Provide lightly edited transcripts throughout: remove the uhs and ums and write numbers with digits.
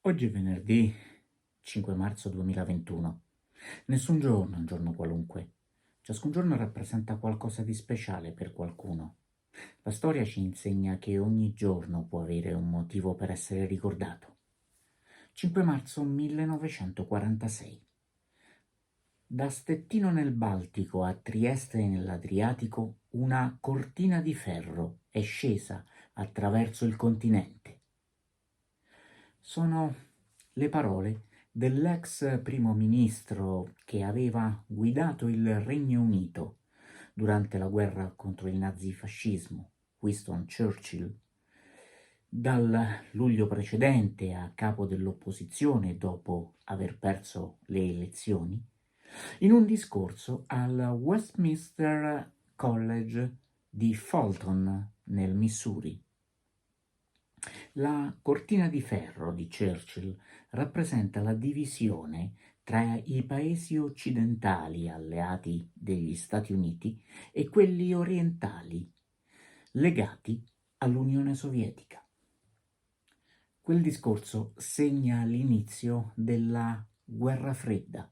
Oggi è venerdì 5 marzo 2021. Nessun giorno è un giorno qualunque. Ciascun giorno rappresenta qualcosa di speciale per qualcuno. La storia ci insegna che ogni giorno può avere un motivo per essere ricordato. 5 marzo 1946. Da Stettino nel Baltico a Trieste nell'Adriatico, una cortina di ferro è scesa attraverso il continente. Sono le parole dell'ex primo ministro che aveva guidato il Regno Unito durante la guerra contro il nazifascismo, Winston Churchill, dal luglio precedente a capo dell'opposizione dopo aver perso le elezioni, in un discorso al Westminster College di Fulton, nel Missouri. La cortina di ferro di Churchill rappresenta la divisione tra i paesi occidentali alleati degli Stati Uniti e quelli orientali legati all'Unione Sovietica. Quel discorso segna l'inizio della Guerra Fredda,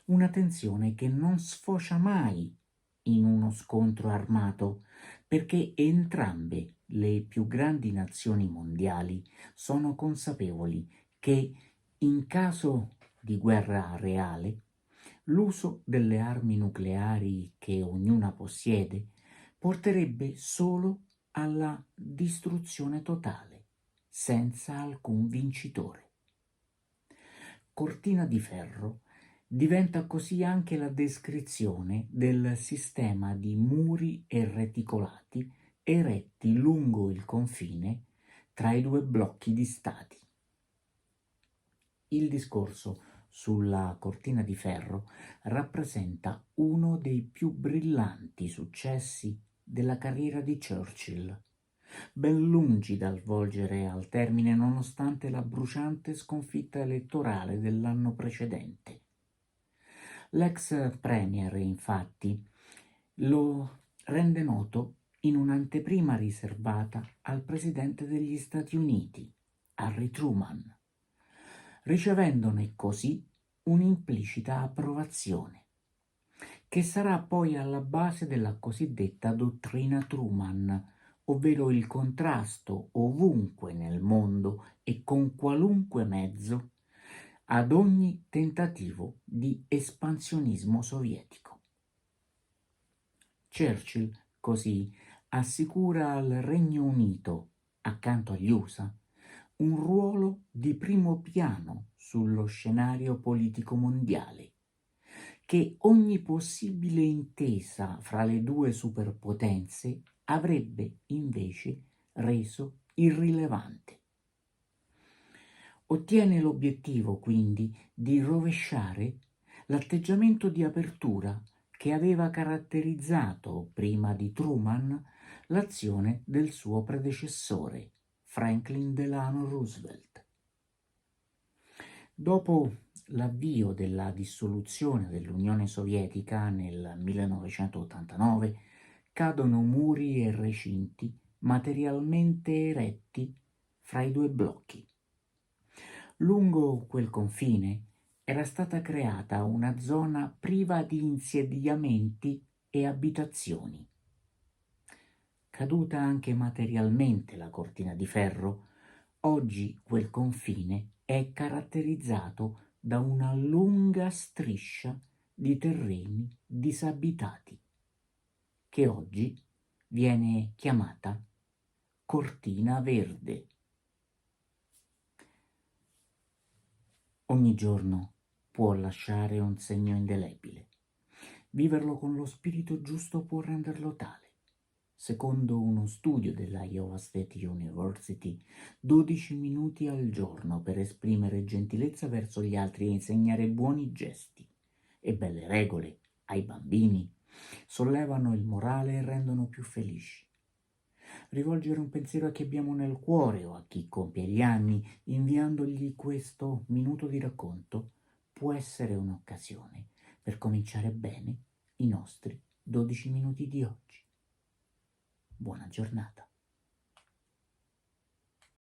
una tensione che non sfocia mai in uno scontro armato, perché entrambe le più grandi nazioni mondiali sono consapevoli che in caso di guerra reale l'uso delle armi nucleari che ognuna possiede porterebbe solo alla distruzione totale, senza alcun vincitore. Cortina di ferro diventa così anche la descrizione del sistema di muri e reticolati eretti lungo il confine tra i due blocchi di stati. Il discorso sulla cortina di ferro rappresenta uno dei più brillanti successi della carriera di Churchill, ben lungi dal volgere al termine nonostante la bruciante sconfitta elettorale dell'anno precedente. L'ex premier, infatti, lo rende noto in un'anteprima riservata al presidente degli Stati Uniti, Harry Truman, ricevendone così un'implicita approvazione, che sarà poi alla base della cosiddetta dottrina Truman, ovvero il contrasto ovunque nel mondo e con qualunque mezzo ad ogni tentativo di espansionismo sovietico. Churchill, così, assicura al Regno Unito, accanto agli USA, un ruolo di primo piano sullo scenario politico mondiale, che ogni possibile intesa fra le due superpotenze avrebbe invece reso irrilevante. Ottiene l'obiettivo, quindi, di rovesciare l'atteggiamento di apertura che aveva caratterizzato prima di Truman l'azione del suo predecessore, Franklin Delano Roosevelt. Dopo l'avvio della dissoluzione dell'Unione Sovietica nel 1989, cadono muri e recinti materialmente eretti fra i due blocchi. Lungo quel confine era stata creata una zona priva di insediamenti e abitazioni. Caduta anche materialmente la cortina di ferro, oggi quel confine è caratterizzato da una lunga striscia di terreni disabitati, che oggi viene chiamata cortina verde. Ogni giorno può lasciare un segno indelebile. Viverlo con lo spirito giusto può renderlo tale. Secondo uno studio della Iowa State University, 12 minuti al giorno per esprimere gentilezza verso gli altri e insegnare buoni gesti e belle regole ai bambini sollevano il morale e rendono più felici. Rivolgere un pensiero a chi abbiamo nel cuore o a chi compie gli anni, inviandogli questo minuto di racconto, può essere un'occasione per cominciare bene i nostri 12 minuti di oggi. Buona giornata.